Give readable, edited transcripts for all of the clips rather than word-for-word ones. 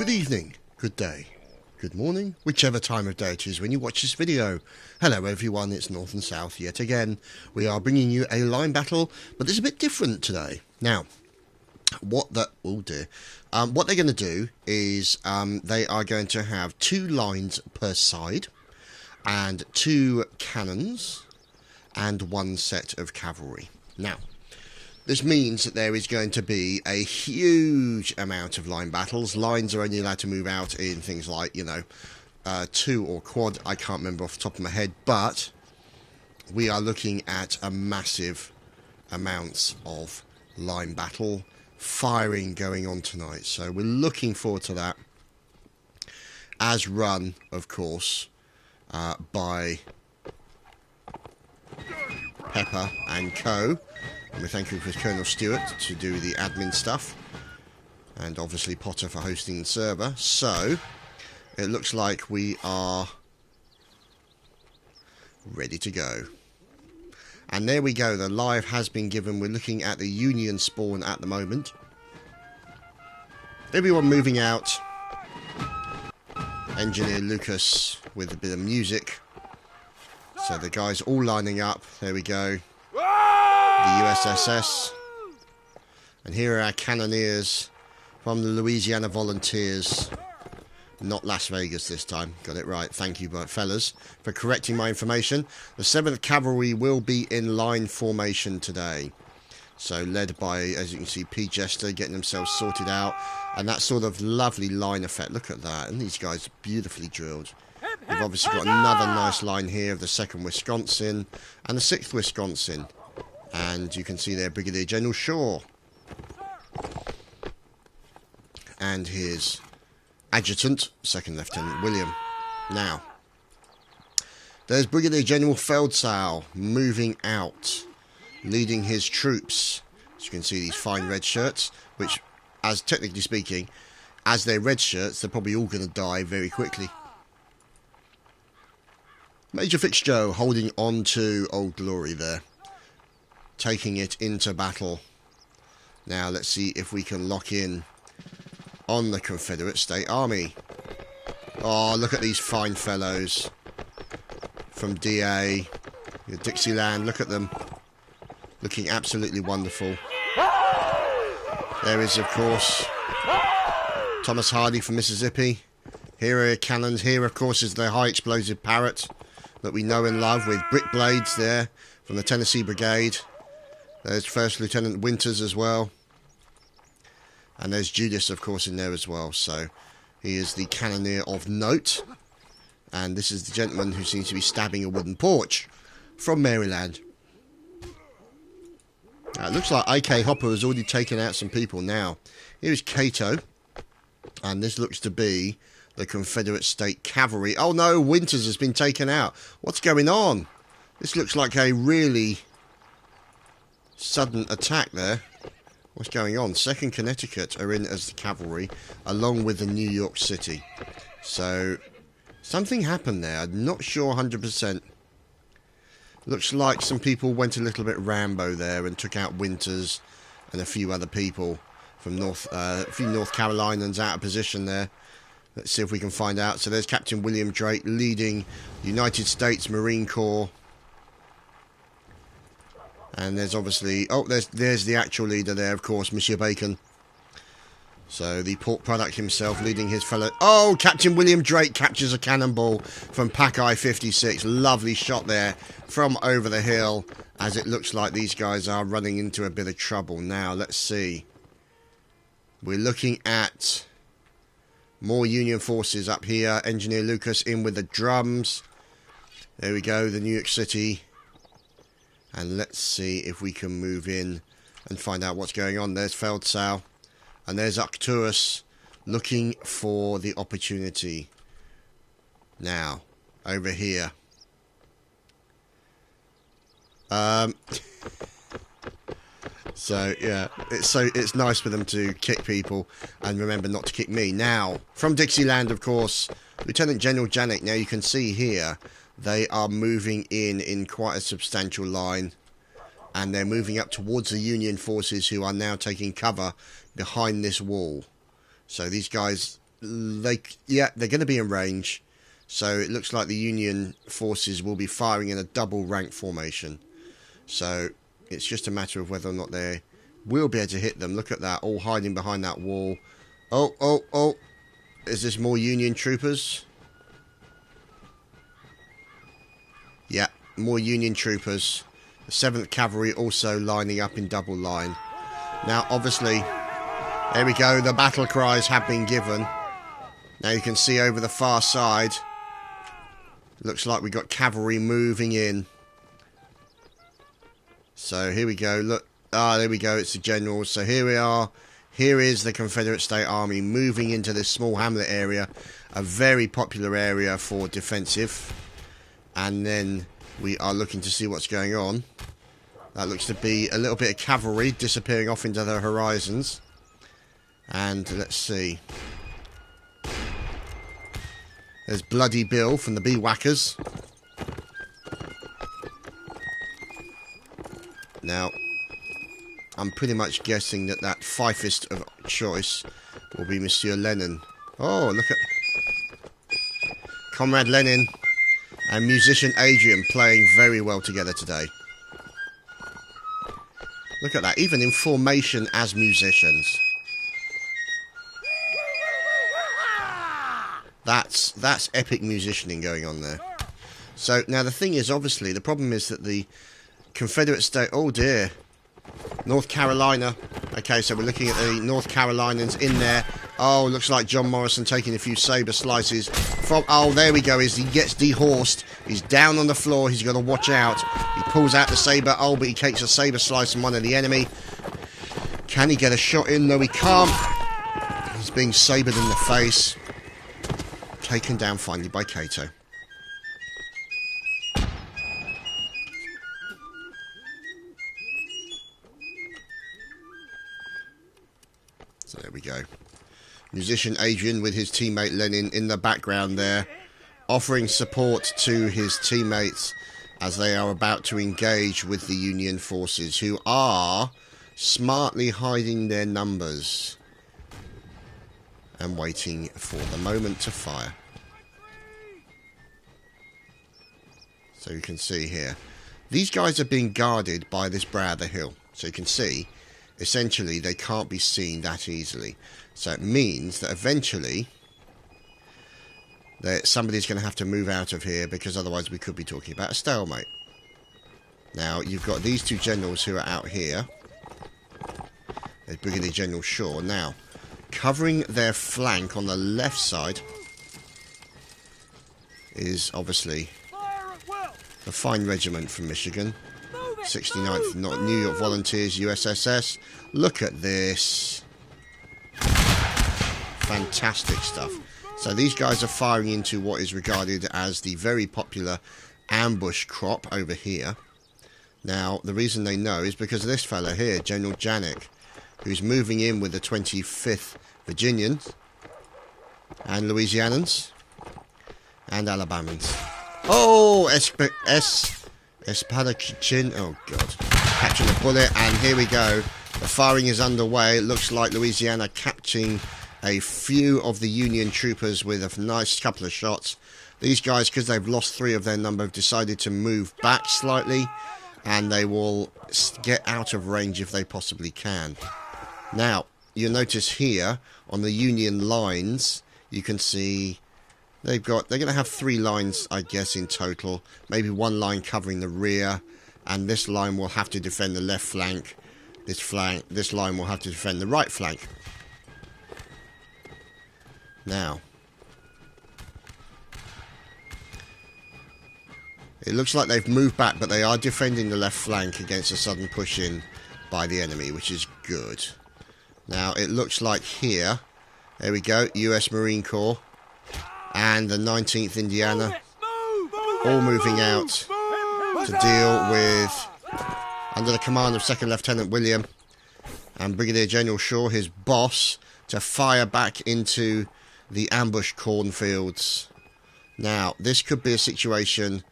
Good evening, good day, good morning, whichever time of day it is when you watch this video. Hello everyone, it's North and South yet again. We are bringing you a line battle, but it's a bit different today. Now, what they're going to do is they are going to have 2 lines per side and 2 cannons and 1 set of cavalry. Now, this means that there is going to be a huge amount of line battles. Lines are only allowed to move out in things like, 2 or quad. I can't remember off the top of my head, but we are looking at a massive amounts of line battle firing going on tonight. So we're looking forward to that, as run, of course, by Pepper and Co. And we're thankful for Colonel Stewart to do the admin stuff, and obviously Potter for hosting the server. So it looks like we are ready to go. And there we go, the live has been given. We're looking at the Union spawn at the moment. Everyone moving out. Engineer Lucas with a bit of music. So the guys all lining up. There we go. The USSS. And here are our cannoneers from the Louisiana Volunteers. Not Las Vegas this time. Got it right. Thank you, fellas, for correcting my information. The 7th Cavalry will be in line formation today. So led by, as you can see, P. Jester getting themselves sorted out. And that sort of lovely line effect. Look at that. And these guys are beautifully drilled. We've obviously got another nice line here of the 2nd Wisconsin and the 6th Wisconsin. And you can see there Brigadier General Shaw. And his adjutant, 2nd Lieutenant William. Now, there's Brigadier General Feldsau moving out, leading his troops. As you can see, these fine red shirts, which, as technically speaking, as they're red shirts, they're probably all going to die very quickly. Major Fitzjoe holding on to Old Glory there, taking it into battle. Now let's see if we can lock in on the Confederate State Army. Oh, look at these fine fellows from DA, Dixieland. Look at them, looking absolutely wonderful. There is, of course, Thomas Hardy from Mississippi. Here are cannons. Here, of course, is the high explosive Parrott that we know and love, with brick blades there from the Tennessee Brigade. There's 1st Lieutenant Winters as well. And there's Judas, of course, in there as well. So he is the cannoneer of note. And this is the gentleman who seems to be stabbing a wooden porch from Maryland. Now, it looks like A.K. Hopper has already taken out some people now. Here's Cato. And this looks to be the Confederate State Cavalry. Oh no, Winters has been taken out. What's going on? This looks like a really sudden attack there. What's going on? 2nd Connecticut are in as the cavalry, along with the New York City. So, something happened there. I'm not sure 100%. Looks like some people went a little bit Rambo there and took out Winters and a few other people from a few North Carolinians out of position there. Let's see if we can find out. So there's Captain William Drake leading the United States Marine Corps. And there's obviously... Oh, there's the actual leader there, of course, Monsieur Bacon. So the pork product himself leading his fellow... Oh, Captain William Drake captures a cannonball from Packeye 56. Lovely shot there from over the hill, as it looks like these guys are running into a bit of trouble. Now, let's see. We're looking at more Union forces up here. Engineer Lucas in with the drums. There we go, the New York City. And let's see if we can move in and find out what's going on. There's Feldsau. And there's Arcturus looking for the opportunity. Now, over here. So, yeah, it's nice for them to kick people and remember not to kick me. Now, from Dixieland, of course, Lieutenant General Janik. Now, you can see here, they are moving in quite a substantial line. And they're moving up towards the Union forces, who are now taking cover behind this wall. So these guys they're going to be in range. So it looks like the Union forces will be firing in a double rank formation. So it's just a matter of whether or not they will be able to hit them. Look at that, all hiding behind that wall. Oh. Is this more Union troopers? Yeah, more Union troopers. The 7th Cavalry also lining up in double line. Now, obviously, there we go. The battle cries have been given. Now you can see over the far side. Looks like we got cavalry moving in. So here we go. Look. There we go. It's the generals. So here we are. Here is the Confederate State Army moving into this small hamlet area. A very popular area for defensive. And then we are looking to see what's going on. That looks to be a little bit of cavalry disappearing off into the horizons. And let's see. There's Bloody Bill from the Bee Whackers. Now, I'm pretty much guessing that that fifist of choice will be Monsieur Lenin. Oh, look at Comrade Lenin and musician Adrian playing very well together today. Look at that, even in formation as musicians. That's epic musicianing going on there. So now the thing is, obviously, the problem is that the Confederate State... Oh dear. North Carolina. Okay, so we're looking at the North Carolinians in there. Oh, looks like John Morrison taking a few saber slices from... Oh, there we go. He gets dehorsed. He's down on the floor. He's got to watch out. He pulls out the saber. Oh, but he takes a saber slice from one of the enemy. Can he get a shot in? No, he can't. He's being sabered in the face. Taken down finally by Cato. So there we go. Musician Adrian with his teammate Lenin in the background there, offering support to his teammates as they are about to engage with the Union forces, who are smartly hiding their numbers and waiting for the moment to fire. So you can see here, these guys are being guarded by this brow of the hill. So you can see, essentially, they can't be seen that easily. So it means that eventually that somebody's going to have to move out of here, because otherwise we could be talking about a stalemate. Now, you've got these two generals who are out here. There's Brigadier General Shaw. Now, covering their flank on the left side is obviously the fine regiment from Michigan. 69th New York Volunteers, USSS. Look at this. Fantastic stuff. So these guys are firing into what is regarded as the very popular ambush crop over here. Now, the reason they know is because of this fella here, General Janik, who's moving in with the 25th Virginians and Louisianans and Alabamans. Oh, Espadachín. Oh, God. Catching a bullet, and here we go. The firing is underway. It looks like Louisiana catching a few of the Union troopers with a nice couple of shots. These guys, because they've lost 3 of their number, have decided to move back slightly, and they will get out of range if they possibly can. Now, you'll notice here on the Union lines, you can see they're going to have 3 lines, I guess, in total. Maybe 1 line covering the rear, and this line will have to defend the left flank. This line will have to defend the right flank. Now, it looks like they've moved back, but they are defending the left flank against a sudden push-in by the enemy, which is good. Now, it looks like here, there we go, US Marine Corps and the 19th Indiana, all moving out to deal with, under the command of 2nd Lieutenant William and Brigadier General Shaw, his boss, to fire back into the ambush cornfields. Now, this could be a situation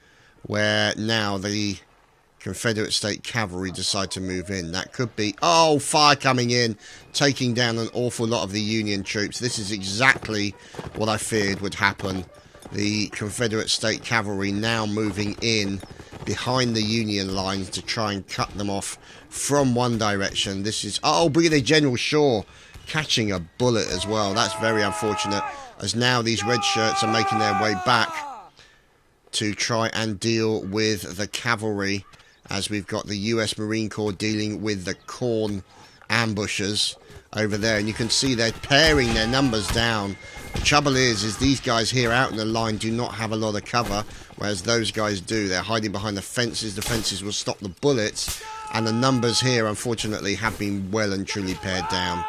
where now the Confederate State Cavalry decide to move in. That could be... Oh, fire coming in, taking down an awful lot of the Union troops. This is exactly what I feared would happen. The Confederate State Cavalry now moving in behind the Union lines to try and cut them off from one direction. This is... Oh, Brigadier General Shaw catching a bullet as well. That's very unfortunate, as now these red shirts are making their way back to try and deal with the cavalry, as we've got the US Marine Corps dealing with the corn ambushers over there. And you can see they're paring their numbers down. The trouble is these guys here out in the line do not have a lot of cover, whereas those guys do. They're hiding behind the fences. The fences will stop the bullets, and the numbers here, unfortunately, have been well and truly pared down.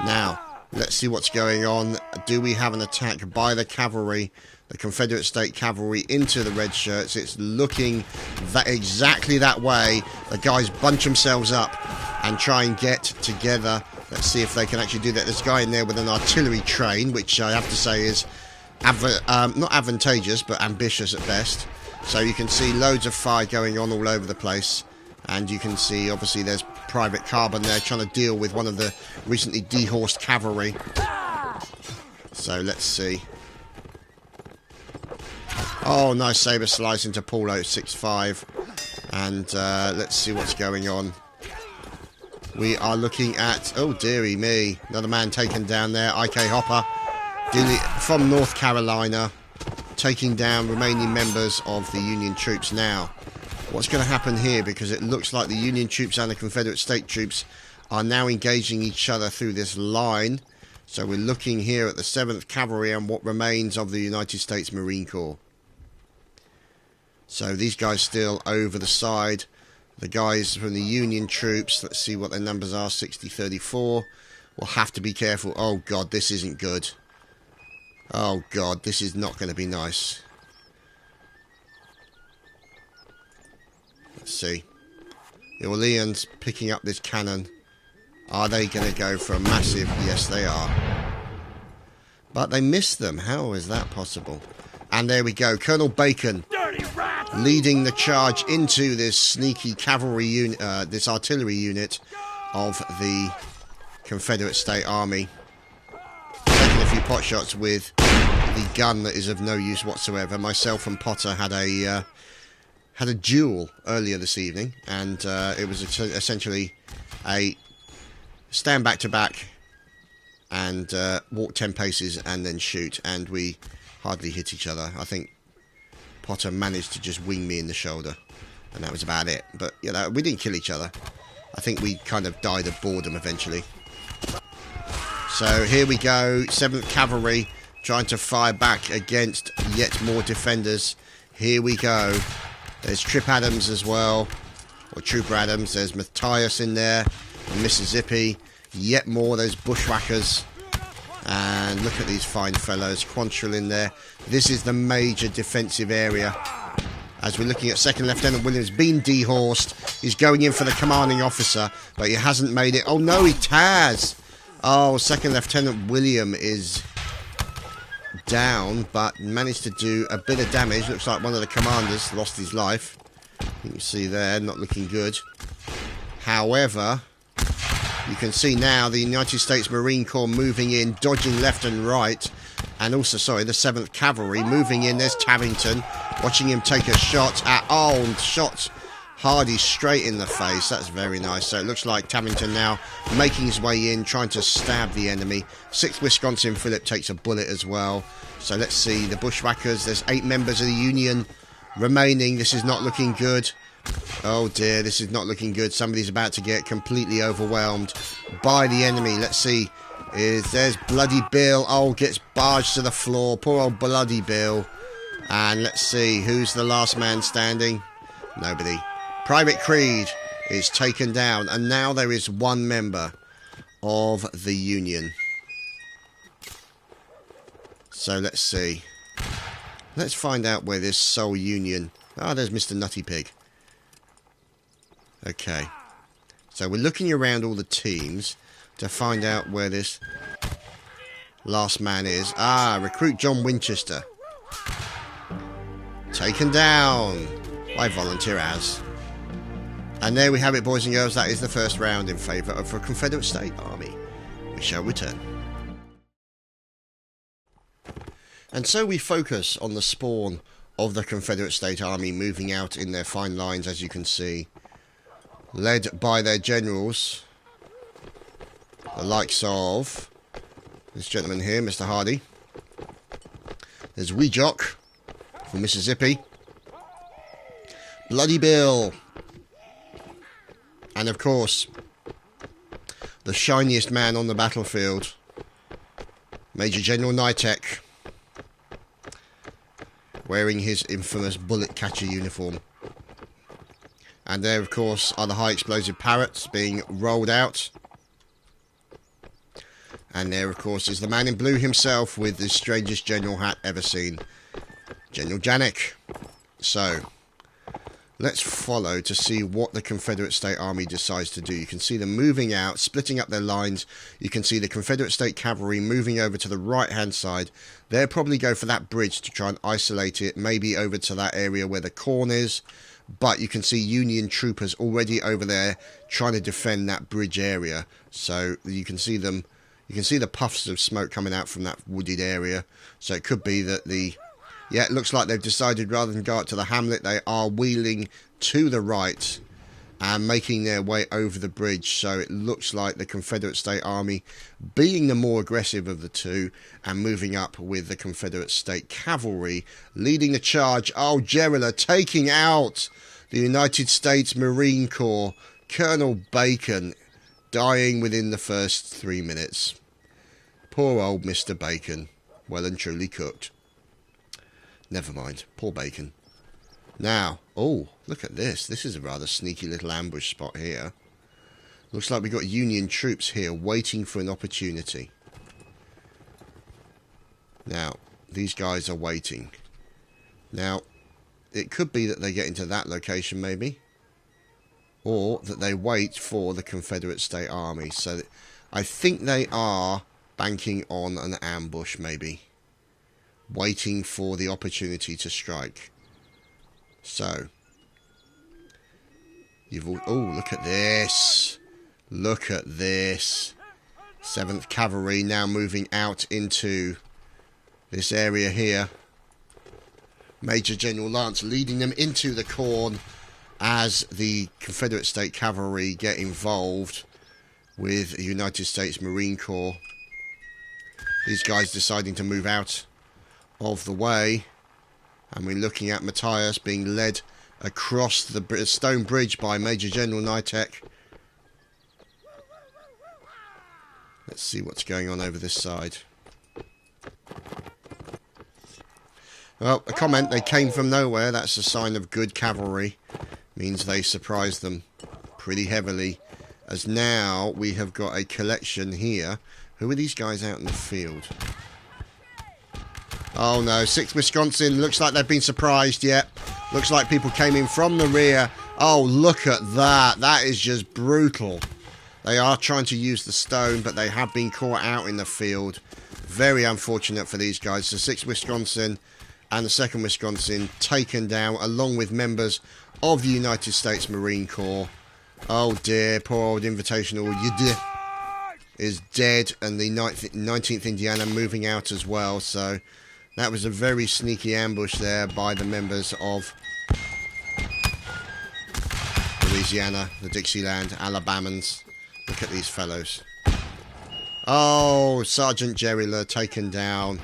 Now, let's see what's going on. Do we have an attack by the cavalry, the Confederate State Cavalry, into the red shirts? It's looking exactly that way. The guys bunch themselves up and try and get together. Let's see if they can actually do that. There's a guy in there with an artillery train, which I have to say is not advantageous, but ambitious at best. So you can see loads of fire going on all over the place. And you can see, obviously, there's Private Carbon there trying to deal with one of the recently dehorsed cavalry. So let's see. Oh, nice saber slice into Paulo 6-5. And let's see what's going on. We are looking at... Oh, dearie me. Another man taken down there. I.K. Hopper from North Carolina, taking down remaining members of the Union troops now. What's going to happen here, because it looks like the Union troops and the Confederate State troops are now engaging each other through this line. So we're looking here at the 7th Cavalry and what remains of the United States Marine Corps. So these guys still over the side. The guys from the Union troops, let's see what their numbers are, 60-34. We'll have to be careful. Oh God, this isn't good. Oh God, this is not going to be nice. Let's see. The Orleans picking up this cannon. Are they going to go for a massive... Yes, they are. But they missed them. How is that possible? And there we go. Colonel Bacon leading the charge into this sneaky cavalry unit, this artillery unit of the Confederate State Army. Taking a few pot shots with the gun that is of no use whatsoever. Myself and Potter had a duel earlier this evening, and it was essentially a stand back to back and walk 10 paces and then shoot, and we hardly hit each other. I think Potter managed to just wing me in the shoulder, and that was about it. But, you know, we didn't kill each other. I think we kind of died of boredom eventually. So here we go, 7th Cavalry trying to fire back against yet more defenders. Here we go. There's Trip Adams as well, or Trooper Adams. There's Matthias in there, and Mississippi. Yet more, those bushwhackers. And look at these fine fellows. Quantrill in there. This is the major defensive area. As we're looking at 2nd Lieutenant Williams being dehorsed. He's going in for the commanding officer, but he hasn't made it. Oh no, he has. Oh, 2nd Lieutenant William is down, but managed to do a bit of damage. Looks like one of the commanders lost his life. You can see there, not looking good. However, you can see now the United States Marine Corps moving in, dodging left and right. And also, sorry, the 7th Cavalry moving in. There's Tavington, watching him take a shot at... Oh, shot Hardy straight in the face. That's very nice. So it looks like Tavington now making his way in, trying to stab the enemy. 6th Wisconsin Phillip takes a bullet as well. So let's see, the bushwhackers. There's 8 members of the Union remaining. This is not looking good. Oh dear, this is not looking good. Somebody's about to get completely overwhelmed by the enemy. Let's see. There's Bloody Bill. Oh, gets barged to the floor. Poor old Bloody Bill. And let's see, who's the last man standing? Nobody. Private Creed is taken down, and now there is 1 member of the Union. So let's see. Let's find out where this sole Union... Ah, there's Mr. Nutty Pig. Okay. So we're looking around all the teams to find out where this last man is. Ah, Recruit John Winchester. Taken down by Volunteer as. And there we have it, boys and girls. That is the first round in favour of the Confederate State Army. We shall return. And so we focus on the spawn of the Confederate State Army moving out in their fine lines, as you can see, led by their generals, the likes of this gentleman here, Mr. Hardy. There's Wee Jock from Mississippi, Bloody Bill, and of course, the shiniest man on the battlefield, Major General Nitek, wearing his infamous bullet catcher uniform. And there, of course, are the high explosive parrots being rolled out. And there, of course, is the man in blue himself with the strangest general hat ever seen, General Janek. So, let's follow to see what the Confederate State Army decides to do. You can see them moving out, splitting up their lines. You can see the Confederate State Cavalry moving over to the right-hand side. They'll probably go for that bridge to try and isolate it, maybe over to that area where the corn is. But you can see Union troopers already over there trying to defend that bridge area. So you can see them, you can see the puffs of smoke coming out from that wooded area. So it could be that the... Yeah, it looks like they've decided rather than go up to the hamlet, they are wheeling to the right and making their way over the bridge. So it looks like the Confederate State Army being the more aggressive of the two and moving up with the Confederate State Cavalry leading the charge. Oh, Gerilla taking out the United States Marine Corps. Colonel Bacon dying within the first 3 minutes. Poor old Mr. Bacon. Well and truly cooked. Never mind. Poor Bacon. Now, oh, look at this. This is a rather sneaky little ambush spot here. Looks like we've got Union troops here waiting for an opportunity. Now, these guys are waiting. Now, it could be that they get into that location maybe. Or that they wait for the Confederate State Army. So, I think they are banking on an ambush maybe. Waiting for the opportunity to strike. So, you've all... Oh, look at this. Look at this. 7th Cavalry now moving out into this area here. Major General Lance leading them into the corn as the Confederate State Cavalry get involved with the United States Marine Corps. These guys deciding to move out of the way, and we're looking at Matthias being led across the stone bridge by Major General Nitek. Let's see what's going on over this side. Well, a comment, they came from nowhere. That's a sign of good cavalry. Means they surprised them pretty heavily. As now we have got a collection here. Who are these guys out in the field? Oh no, 6th Wisconsin, looks like they've been surprised yet. Looks like people came in from the rear. Oh, look at that. That is just brutal. They are trying to use the stone, but they have been caught out in the field. Very unfortunate for these guys. The 6th Wisconsin and the 2nd Wisconsin taken down along with members of the United States Marine Corps. Oh dear, poor old Invitational is dead, and the 19th Indiana moving out as well. So that was a very sneaky ambush there by the members of Louisiana, the Dixieland, Alabamans. Look at these fellows. Oh, Sergeant Gerilla taken down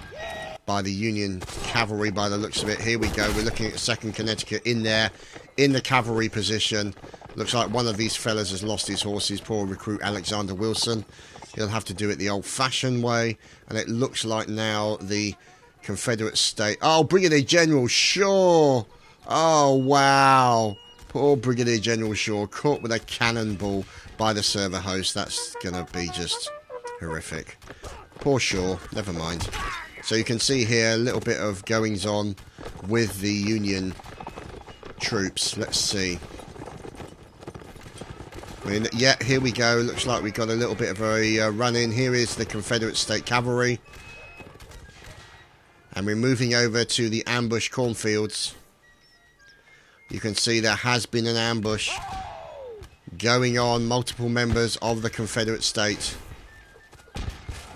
by the Union Cavalry by the looks of it. Here we go. We're looking at 2nd Connecticut in there, in the cavalry position. Looks like one of these fellas has lost his horses. Poor recruit Alexander Wilson. He'll have to do it the old-fashioned way. And it looks like now the Confederate State... Oh, Brigadier General Shaw! Oh, wow. Poor Brigadier General Shaw caught with a cannonball by the server host. That's going to be just horrific. Poor Shaw. Never mind. So you can see here a little bit of goings on with the Union troops. Let's see. I mean, yeah, here we go. Looks like we've got a little bit of a run-in. Here is the Confederate State Cavalry. And we're moving over to the ambush cornfields. You can see there has been an ambush. going on. Multiple members of the Confederate state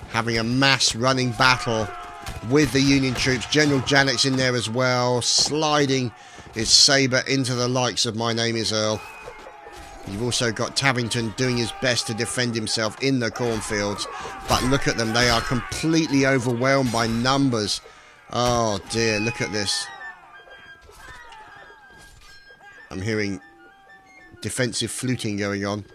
having a mass running battle with the Union troops. General Janet's in there as well, sliding his sabre into the likes of My Name is Earl. You've also got Tavington doing his best to defend himself in the cornfields. But look at them, they are completely overwhelmed by numbers. Oh dear, look at this. I'm hearing defensive fluting going on.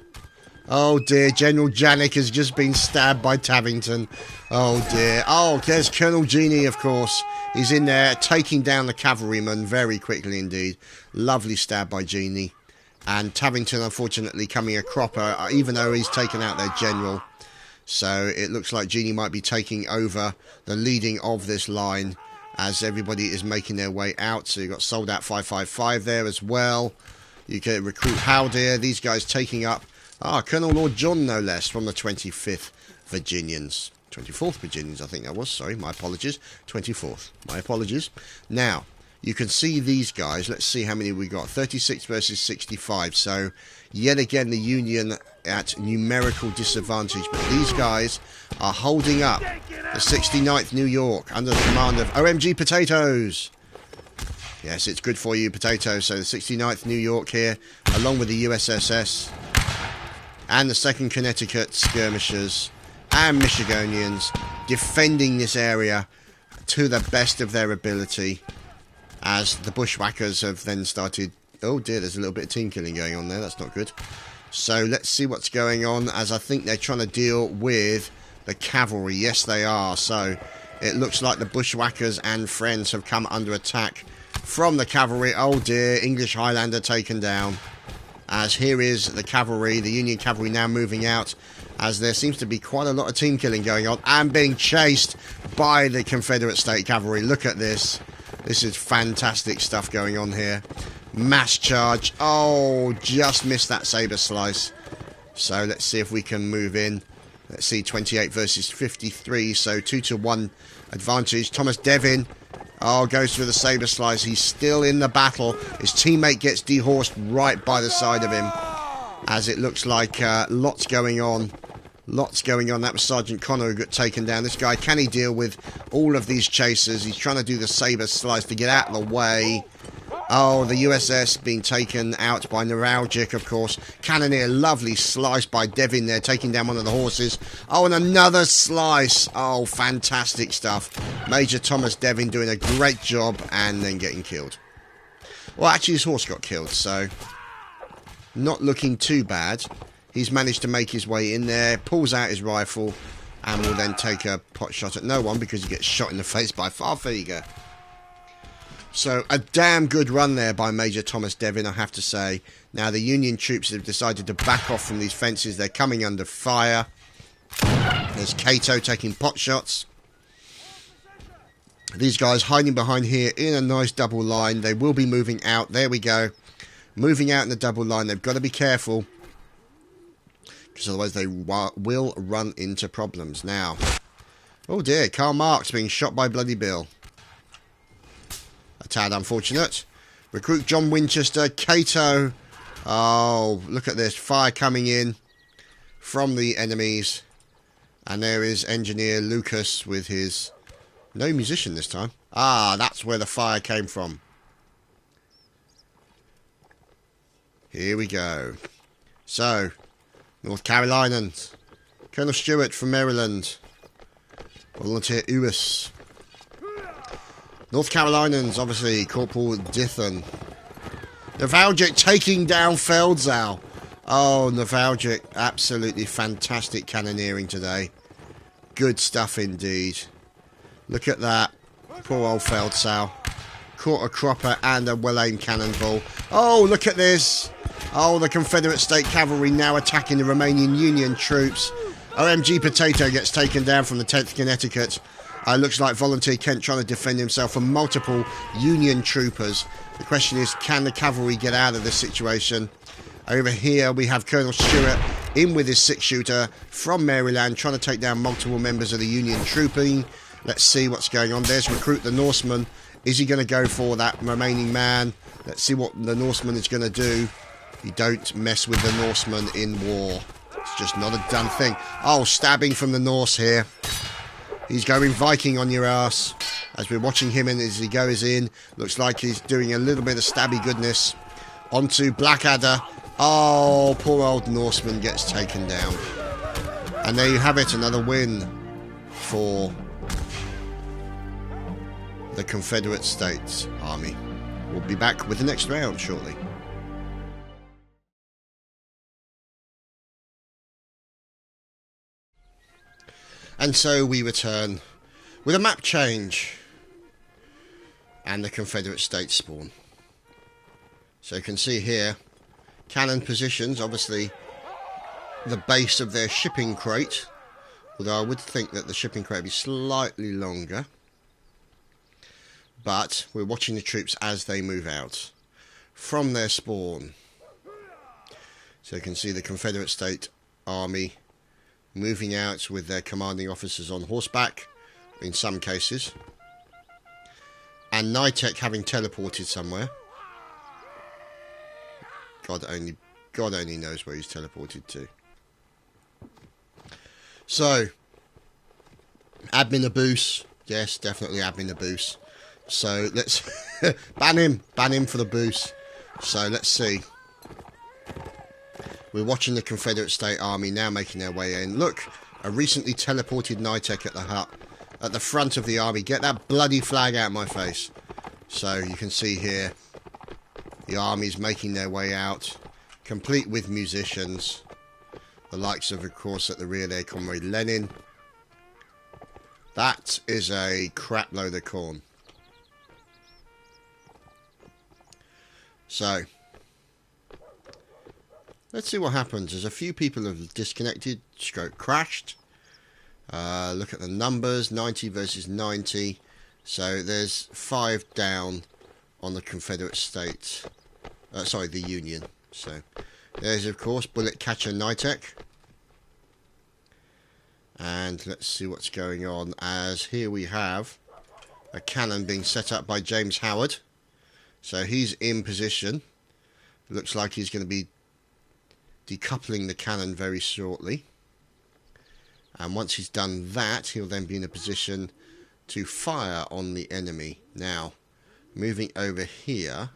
Oh dear, General Janik has just been stabbed by Tavington. Oh dear. Oh, there's Colonel Genie, of course. He's in there taking down the cavalryman very quickly indeed. Lovely stab by Genie. And Tavington, unfortunately, coming a cropper, even though he's taken out their general. So it looks like Genie might be taking over the leading of this line as everybody is making their way out. So you've got Sold Out 555 there as well. You can recruit Haldir. These guys taking up Colonel Lord John, no less, from the 25th Virginians. 24th Virginians, I think that was. Sorry, my apologies. 24th. My apologies. Now, you can see these guys. Let's see how many we got. 36 versus 65. So, yet again, the Union at numerical disadvantage. But these guys are holding up the 69th New York under the command of OMG Potatoes. Yes, it's good for you, Potatoes. So, the 69th New York here, along with the USSS. And the 2nd Connecticut skirmishers and Michiganians defending this area to the best of their ability as the bushwhackers have then started. Oh dear, there's a little bit of team killing going on there. That's not good. So let's see what's going on, as I think they're trying to deal with the cavalry. Yes, they are. So it looks like the bushwhackers and friends have come under attack from the cavalry. Oh dear, English Highlander taken down. As here is the cavalry, the Union cavalry now moving out, as there seems to be quite a lot of team killing going on and being chased by the Confederate State Cavalry. Look at this. This is fantastic stuff going on here. Mass charge. Oh, just missed that saber slice. So let's see if we can move in. Let's see, 28 versus 53, so 2-1 advantage. Thomas Devin. Oh, goes through the saber slice. He's still in the battle. His teammate gets dehorsed right by the side of him. As it looks like lots going on. Lots going on. That was Sergeant Connor who got taken down. This guy, can he deal with all of these chasers? He's trying to do the saber slice to get out of the way. Oh, the USS being taken out by Neuralgic, of course. Cannoneer, lovely slice by Devin there, taking down one of the horses. Oh, and another slice. Oh, fantastic stuff. Major Thomas Devin doing a great job and then getting killed. Well, actually, his horse got killed, so not looking too bad. He's managed to make his way in there, pulls out his rifle, and will then take a pot shot at no one because he gets shot in the face by Farfigure. So, a damn good run there by Major Thomas Devin, I have to say. Now, the Union troops have decided to back off from these fences. They're coming under fire. There's Cato taking pot shots. These guys hiding behind here in a nice double line. They will be moving out. There we go. Moving out in the double line. They've got to be careful, because otherwise they will run into problems. Now, oh dear, Karl Marx being shot by Bloody Bill. A tad unfortunate. Recruit John Winchester. Cato. Oh, look at this. Fire coming in from the enemies. And there is Engineer Lucas with his... No musician this time. Ah, that's where the fire came from. Here we go. So, North Carolinians. Colonel Stewart from Maryland. Volunteer Uis. North Carolinians, obviously, Corporal Dithan. Neuralgic taking down Feldzau. Oh, Neuralgic, absolutely fantastic cannoneering today. Good stuff indeed. Look at that. Poor old Feldzau. Caught a cropper and a well-aimed cannonball. Oh, look at this. Oh, the Confederate State Cavalry now attacking the Romanian Union troops. OMG Potato gets taken down from the 10th Connecticut. Looks like Volunteer Kent trying to defend himself from multiple Union troopers. The question is, can the cavalry get out of this situation? Over here we have Colonel Stewart in with his 6-shooter from Maryland, trying to take down multiple members of the Union trooping. Let's see what's going on. There's Recruit the Norseman. Is he going to go for that remaining man? Let's see what the Norseman is going to do. You don't mess with the Norsemen in war. It's just not a done thing. Oh, stabbing from the Norse here. He's going Viking on your ass. As we're watching him and as he goes in, looks like he's doing a little bit of stabby goodness. Onto Blackadder. Oh, poor old Norseman gets taken down. And there you have it, another win for the Confederate States Army. We'll be back with the next round shortly. And so we return with a map change and the Confederate States spawn. So you can see here, cannon positions, obviously the base of their shipping crate, although I would think that the shipping crate would be slightly longer. But we're watching the troops as they move out from their spawn. So you can see the Confederate States Army moving out with their commanding officers on horseback, in some cases. And Nitek having teleported somewhere. God only knows where he's teleported to. So, admin abuse. Yes, definitely admin abuse. So, let's ban him for the boost. So, let's see. We're watching the Confederate States Army now making their way in. Look, a recently teleported Nitek at the hut, at the front of the army. Get that bloody flag out of my face. So you can see here, the army's making their way out, complete with musicians. The likes of course, at the rear there, Comrade Lenin. That is a crap load of corn. So, let's see what happens. There's a few people who have disconnected, stroke crashed. Look at the numbers, 90 versus 90. So there's 5 down on the Confederate States. Sorry, the Union. So there's, of course, Bullet Catcher Nitek. And let's see what's going on, as here we have a cannon being set up by James Howard. So he's in position. Looks like he's going to be decoupling the cannon very shortly. And once he's done that, he'll then be in a position to fire on the enemy. Now, moving over here,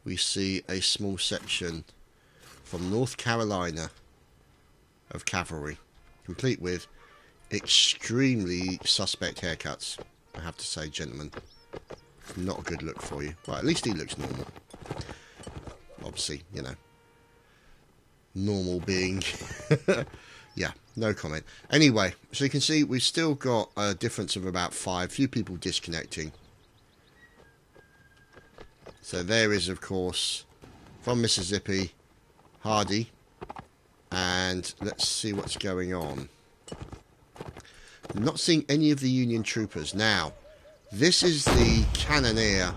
we see a small section from North Carolina of cavalry, complete with extremely suspect haircuts, I have to say, gentlemen. Not a good look for you. Well, at least he looks normal. Obviously, you know, normal being... Yeah, no comment. Anyway, so you can see we've still got a difference of about 5. Few people disconnecting. So there is, of course, from Mississippi, Hardy. And let's see what's going on. I'm not seeing any of the Union troopers. Now, this is the cannoneer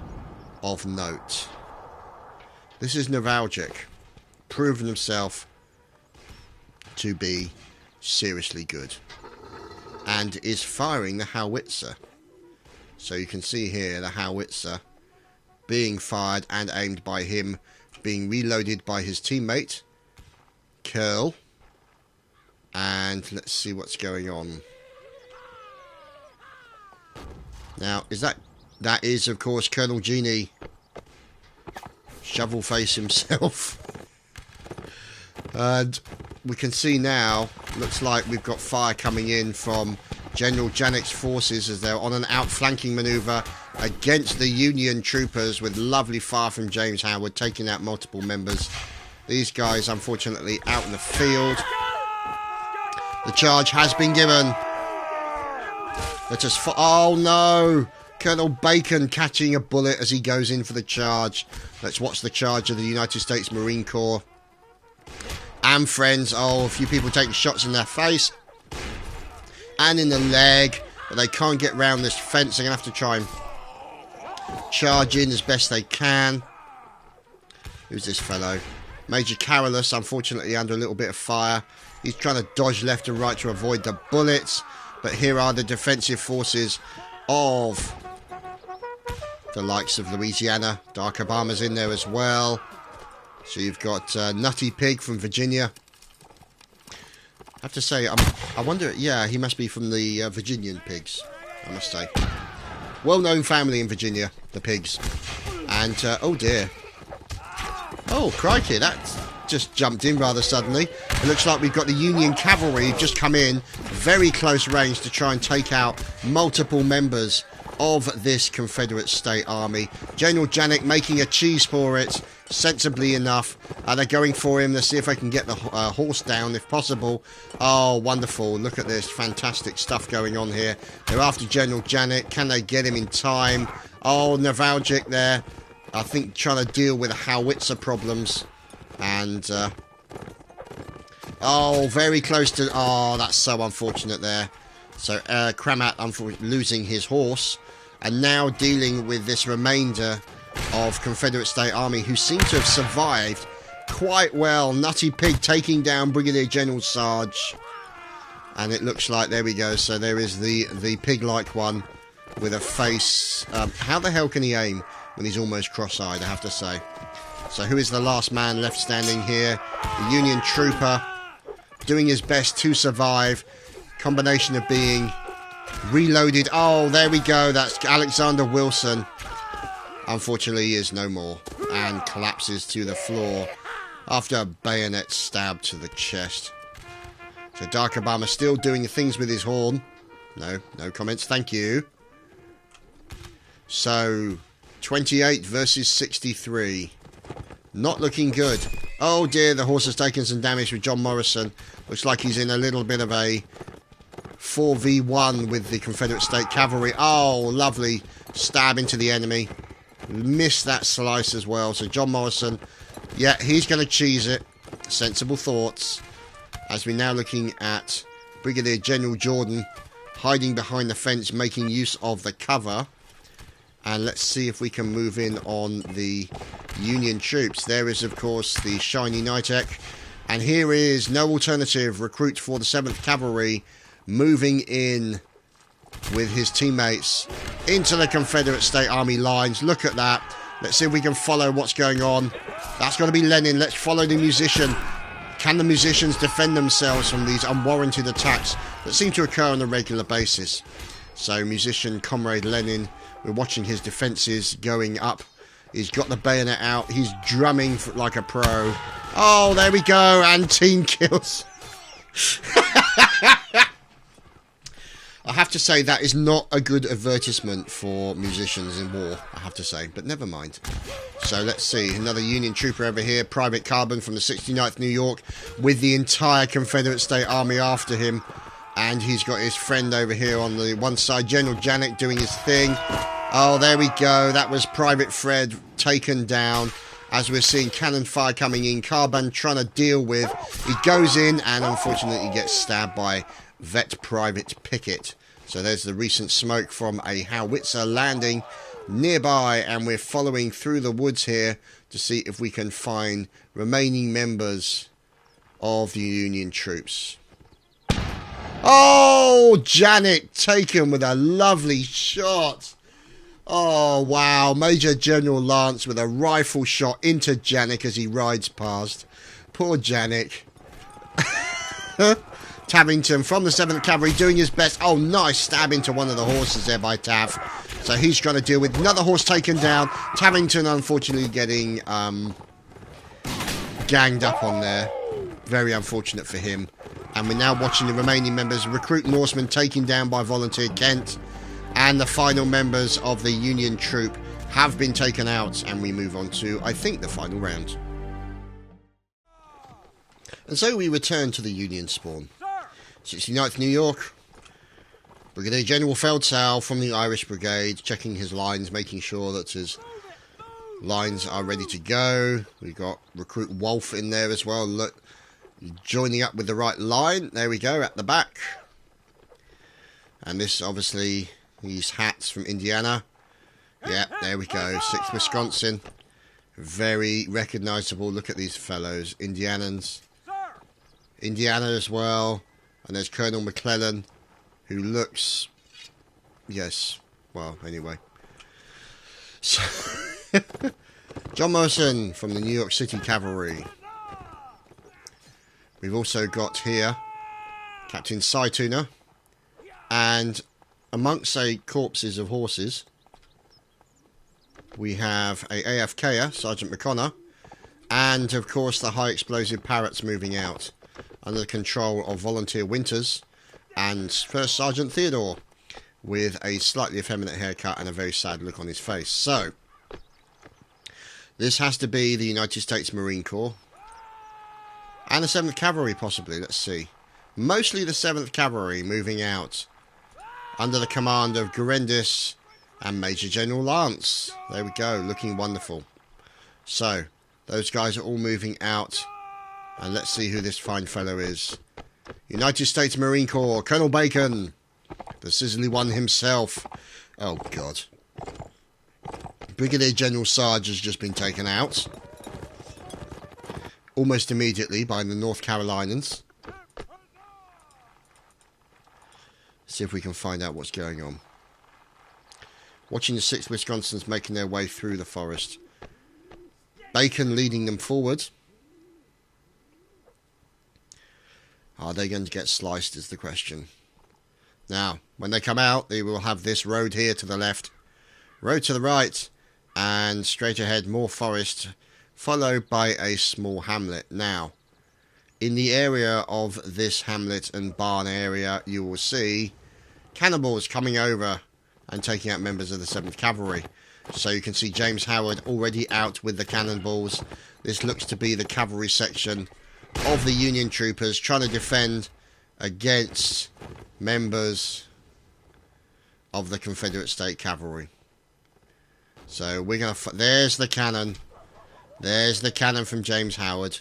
of note. This is Novalgic, proven himself to be seriously good, and is firing the howitzer. So you can see here the howitzer being fired and aimed by him, being reloaded by his teammate Curl. And let's see what's going on. Now, that is of course Colonel Genie, Shovelface himself. And we can see now, looks like we've got fire coming in from General Janek's forces as they're on an outflanking manoeuvre against the Union troopers, with lovely fire from James Howard taking out multiple members. These guys, unfortunately, out in the field. The charge has been given. Let us... Oh, no! Colonel Bacon catching a bullet as he goes in for the charge. Let's watch the charge of the United States Marine Corps. And friends, oh, a few people taking shots in their face and in the leg, but they can't get round this fence. They're going to have to try and charge in as best they can. Who's this fellow? Major Carolus, unfortunately, under a little bit of fire. He's trying to dodge left and right to avoid the bullets, but here are the defensive forces of the likes of Louisiana. Dark Obama's in there as well. Let's see what's going on. Looks like we've got 5 coming in from General Janek's forces as they're on an outflanking manoeuvre against the Union troopers, with lovely fire from James Howard taking out multiple members. These guys, unfortunately, out in the field. The likes of Louisiana, Dark Obama's in there as well. So you've got Nutty Pig from Virginia. I have to say, I wonder, yeah, he must be from the Virginian pigs, I must say. Well-known family in Virginia, the pigs. And, oh dear. Oh, crikey, that just jumped in rather suddenly. It looks like we've got the Union cavalry just come in, very close range to try and take out multiple members of this Confederate State Army. General Janik making a cheese for it, sensibly enough. They're going for him. Let's see if they can get the horse down, if possible. Oh, wonderful. Look at this. Fantastic stuff going on here. They're after General Janik. Can they get him in time? Oh, Nevalgic there. I think trying to deal with howitzer problems. And, oh, very close to... Oh, that's so unfortunate there. So, Kramat, unfortunately, losing his horse. And now dealing with this remainder of Confederate State Army who seem to have survived quite well. Nutty Pig taking down Brigadier General Sarge. And it looks like, there we go, so there is the pig-like one with a face. How the hell can he aim when he's almost cross-eyed, I have to say. So who is the last man left standing here? The Union trooper doing his best to survive. Combination of being reloaded. Oh, there we go. That's Alexander Wilson. Unfortunately, he is no more and collapses to the floor after a bayonet stab to the chest. So Dark Obama still doing things with his horn. No comments. Thank you. So 28 versus 63. Not looking good. Oh dear, the horse has taken some damage with John Morrison. Looks like he's in a little bit of a 4v1 with the Confederate State Cavalry. Oh, lovely stab into the enemy. Missed that slice as well. So John Morrison, yeah, he's going to cheese it. Sensible thoughts. As we're now looking at Brigadier General Jordan hiding behind the fence, making use of the cover. And let's see if we can move in on the Union troops. There is, of course, the shiny Nitek. And here is no alternative recruit for the 7th Cavalry, moving in with his teammates into the Confederate State Army lines. Look at that. Let's see if we can follow what's going on. That's got to be Lenin. Let's follow the musician. Can the musicians defend themselves from these unwarranted attacks that seem to occur on a regular basis? So musician Comrade Lenin, we're watching his defences going up. He's got the bayonet out. He's drumming like a pro. Oh, there we go. And team kills. I have to say that is not a good advertisement for musicians in war, I have to say, but never mind. So let's see, another Union trooper over here, Private Carbon from the 69th New York, with the entire Confederate State Army after him. And he's got his friend over here on the one side, General Janik, doing his thing. Oh, there we go, that was Private Fred taken down. As we're seeing cannon fire coming in, Carbon trying to deal with. He goes in and unfortunately gets stabbed by Vet Private Pickett. So there's the recent smoke from a howitzer landing nearby, and we're following through the woods here to see if we can find remaining members of the Union troops. Oh, Janik taken with a lovely shot. Oh, wow. Major General Lance with a rifle shot into Janik as he rides past. Poor Janik. Tavington from the 7th Cavalry doing his best. Oh, nice stab into one of the horses there by Tav. So he's trying to deal with another horse taken down. Tavington unfortunately getting ganged up on there. Very unfortunate for him. And we're now watching the remaining members. Recruit Norseman taken down by Volunteer Kent. And the final members of the Union troop have been taken out. And we move on to, I think, the final round. And so we return to the Union spawn. 69th New York. Brigadier General Feldsau from the Irish Brigade, checking his lines, making sure that his lines are ready to go. We've got Recruit Wolf in there as well. Look, joining up with the right line. There we go, at the back. And this, obviously, these hats from Indiana. Yeah, there we go. 6th Wisconsin. Very recognisable. Look at these fellows. Indianans. Indiana as well. And there's Colonel McClellan, who looks... Yes. Well, anyway. So, John Morrison from the New York City Cavalry. We've also got here Captain Saituna, and amongst corpses of horses, we have a AFKer, Sergeant McConnor, and of course the high explosive parrots moving out under the control of Volunteer Winters and First Sergeant Theodore, with a slightly effeminate haircut and a very sad look on his face. So, this has to be the United States Marine Corps. And the 7th Cavalry, possibly. Let's see. Mostly the 7th Cavalry moving out under the command of Gurendis and Major General Lance. There we go. Looking wonderful. So, those guys are all moving out. And let's see who this fine fellow is. United States Marine Corps. Colonel Bacon. The Sizzly One himself. Oh, God. Brigadier General Sarge has just been taken out. Almost immediately by the North Carolinians. See if we can find out what's going on. Watching the 6th Wisconsins making their way through the forest. Bacon leading them forward. Are they going to get sliced is the question. Now, when they come out, they will have this road here to the left. Road to the right. And straight ahead, more forest, followed by a small hamlet. Now, in the area of this hamlet and barn area, you will see cannonballs coming over and taking out members of the 7th Cavalry. So you can see James Howard already out with the cannonballs. This looks to be the cavalry section of the Union troopers trying to defend against members of the Confederate State Cavalry. So we're going to... There's the cannon. There's the cannon from James Howard.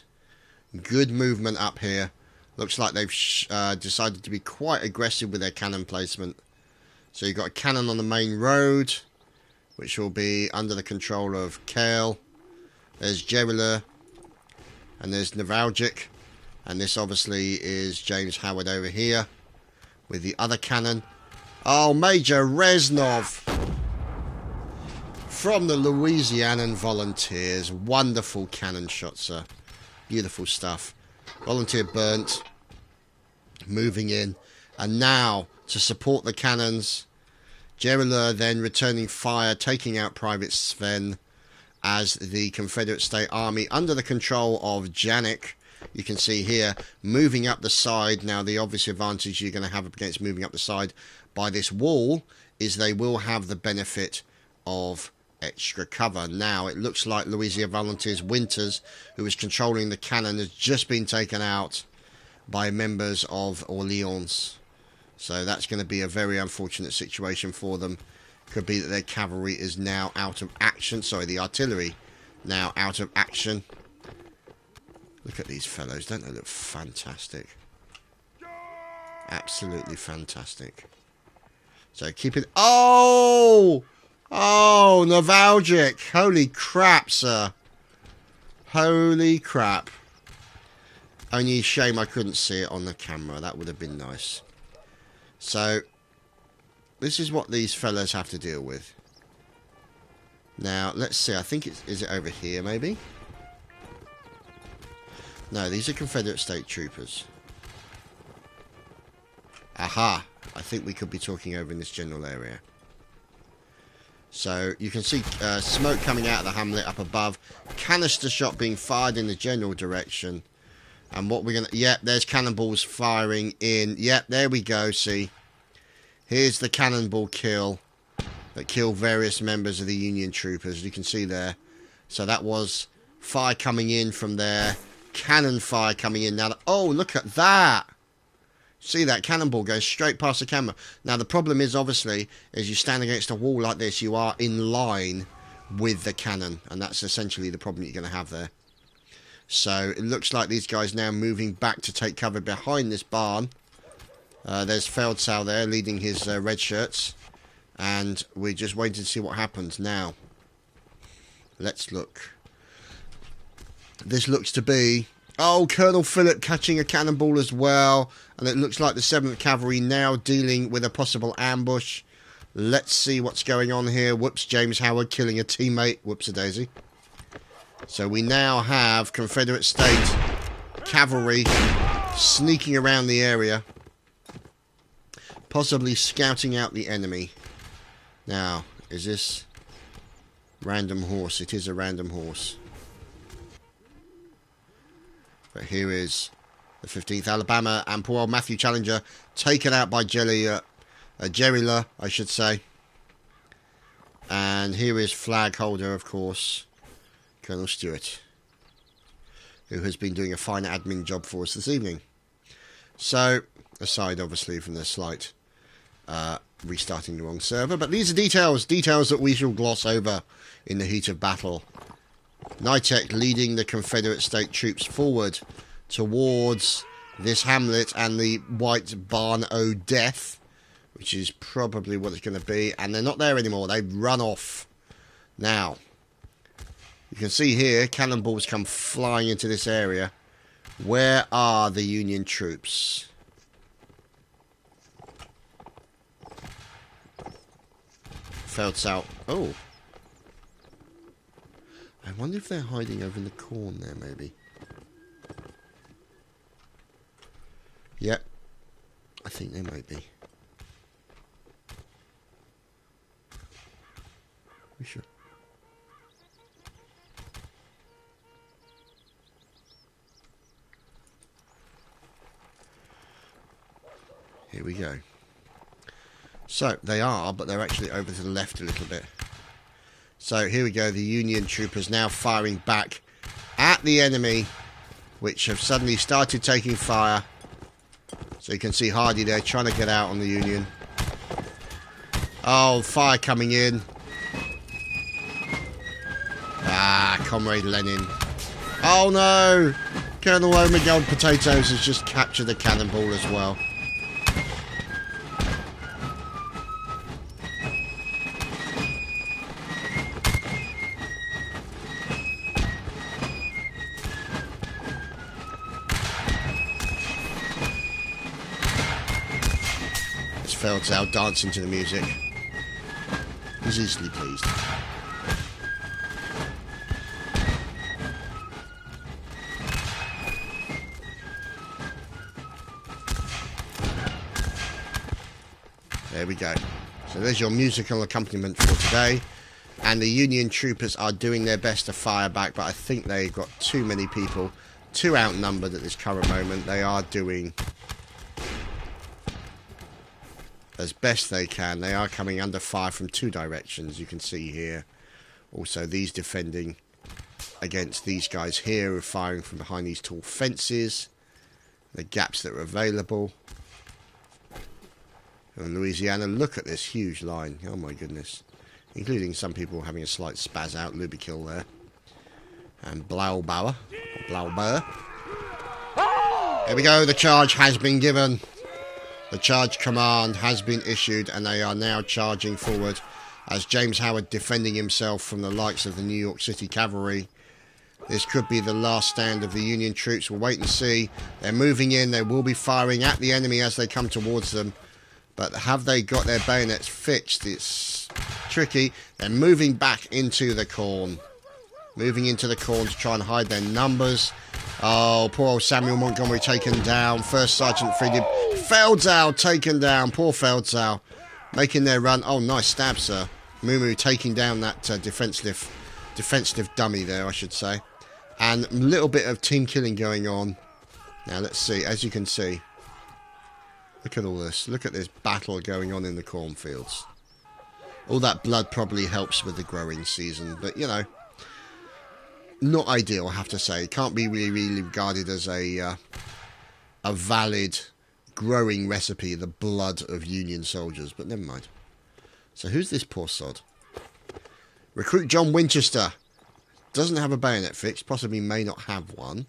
Good movement up here. Looks like they've decided to be quite aggressive with their cannon placement. So you've got a cannon on the main road, which will be under the control of Kale. There's Gerilla. And there's Nevralgic. And this obviously is James Howard over here with the other cannon. Oh, Major Reznov from the Louisianan Volunteers. Wonderful cannon shot, sir. Beautiful stuff. Volunteer burnt. Moving in. And now, to support the cannons, Gerilla then returning fire, taking out Private Sven as the Confederate State Army under the control of Janik. You can see here, moving up the side. Now, the obvious advantage you're going to have against moving up the side by this wall is they will have the benefit of extra cover. Now, it looks like Louisiana Volunteers Winters, who is controlling the cannon, has just been taken out by members of Orleans. So that's going to be a very unfortunate situation for them. Could be that their cavalry is now out of action. Sorry, the artillery now out of action. Look at these fellows. Don't they look fantastic? Absolutely fantastic. So keep it... Oh! Oh, Novalgic. Holy crap, sir. Holy crap. Only shame I couldn't see it on the camera. That would have been nice. So, this is what these fellas have to deal with. Now, let's see. I think it's... Is it over here, maybe? No, these are Confederate State Troopers. Aha! I think we could be talking over in this general area. So, you can see smoke coming out of the hamlet up above. Canister shot being fired in the general direction. And what we're going to... Yep, there's cannonballs firing in. Yep, there we go, see. Here's the cannonball kill that killed various members of the Union troopers. You can see there. So that was fire coming in from there. Cannon fire coming in. Now, oh, look at that. See that cannonball goes straight past the camera. Now, the problem is, obviously, as you stand against a wall like this, you are in line with the cannon. And that's essentially the problem you're going to have there. So, it looks like these guys now moving back to take cover behind this barn. There's Feldsau there leading his red shirts. And we're just waiting to see what happens now. Let's look. This looks to be... Oh, Colonel Phillip catching a cannonball as well. And it looks like the 7th Cavalry now dealing with a possible ambush. Let's see what's going on here. Whoops, James Howard killing a teammate. Whoops-a-daisy. So we now have Confederate State cavalry sneaking around the area, possibly scouting out the enemy. Now, is this random horse? It is a random horse. But here is the 15th Alabama and poor old Matthew Challenger taken out by Gerilla, I should say. And here is flag holder, of course, Colonel Stewart, who has been doing a fine admin job for us this evening. So, aside obviously from the slight restarting the wrong server, but these are details that we shall gloss over in the heat of battle. Nitek leading the Confederate State troops forward towards this hamlet and the White Barn O' Death, which is probably what it's going to be, and they're not there anymore. They've run off. Now, you can see here, cannonballs come flying into this area. Where are the Union troops? Feldsaut. Oh. I wonder if they're hiding over in the corn there, maybe. Yep. I think they might be. We should. Here we go. So, they are, but they're actually over to the left a little bit. So, here we go. The Union troopers now firing back at the enemy, which have suddenly started taking fire. So, you can see Hardy there trying to get out on the Union. Oh, fire coming in. Ah, Comrade Lenin. Oh, no! Colonel Omegold Potatoes has just captured the cannonball as well. Feldsaut dancing to the music. He's easily pleased. There we go. So there's your musical accompaniment for today. And the Union troopers are doing their best to fire back, but I think they've got too many people, too outnumbered at this current moment. They are doing as best they can. They are coming under fire from two directions, you can see here. Also, these defending against these guys here who are firing from behind these tall fences. The gaps that are available. And Louisiana, look at this huge line. Oh my goodness. Including some people having a slight spaz out. Lubikill there. And Blaubauer. Here we go. The charge has been given. The charge command has been issued, and they are now charging forward as James Howard defending himself from the likes of the New York City Cavalry. This could be the last stand of the Union troops. We'll wait and see. They're moving in. They will be firing at the enemy as they come towards them. But have they got their bayonets fixed? It's tricky. They're moving back into the corn. Moving into the corn to try and hide their numbers. Oh, poor old Samuel Montgomery taken down. First Sergeant Friedrich Feldsaut taken down. Poor Feldsaut. Making their run. Oh, nice stab, sir. Mumu taking down that defensive dummy there, I should say. And a little bit of team killing going on. Now, let's see. As you can see. Look at all this. Look at this battle going on in the cornfields. All that blood probably helps with the growing season. But, you know, not ideal, I have to say. Can't be really regarded as a valid growing recipe, the blood of Union soldiers. But never mind. So who's this poor sod? Recruit John Winchester. Doesn't have a bayonet fixed. Possibly may not have one.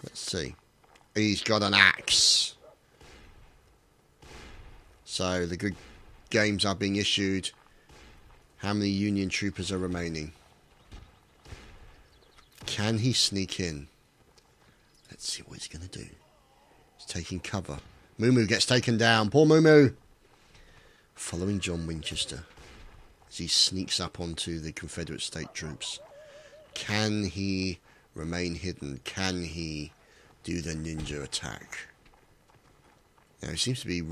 Let's see. He's got an axe. So the good games are being issued. How many Union troopers are remaining? Can he sneak in? Let's see what he's going to do. He's taking cover. Mumu gets taken down. Poor Mumu. Following John Winchester. as he sneaks up onto the Confederate state troops. Can he remain hidden? Can he do the ninja attack? Now he seems to be...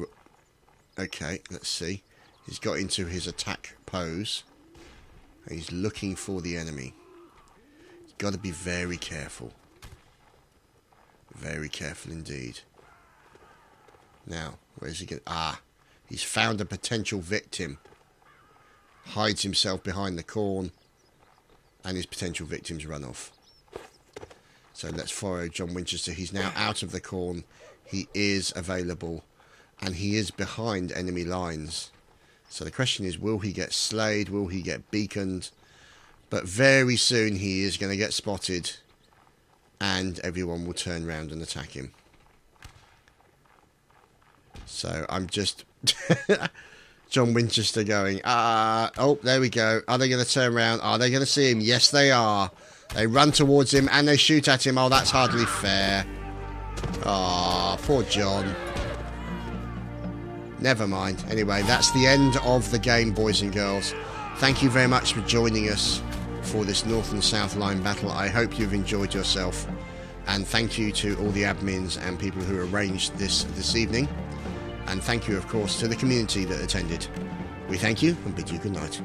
Okay, let's see. He's got into his attack pose. And he's looking for the enemy. He's got to be very careful. Very careful indeed. Now, where's he going? Ah, he's found a potential victim. Hides himself behind the corn. And his potential victims run off. So let's follow John Winchester. He's now out of the corn. He is available. And he is behind enemy lines. So the question is, will he get slayed? Will he get beaconed? But very soon he is going to get spotted. And everyone will turn around and attack him. So I'm just... John Winchester going, oh, there we go. Are they going to turn around? Are they going to see him? Yes, they are. They run towards him and they shoot at him. Oh, that's hardly fair. Oh, poor John. Never mind. Anyway, that's the end of the game, boys and girls. Thank you very much for joining us for this North and South line battle. I hope you've enjoyed yourself. And thank you to all the admins and people who arranged this evening. And thank you, of course, to the community that attended. We thank you and bid you good night.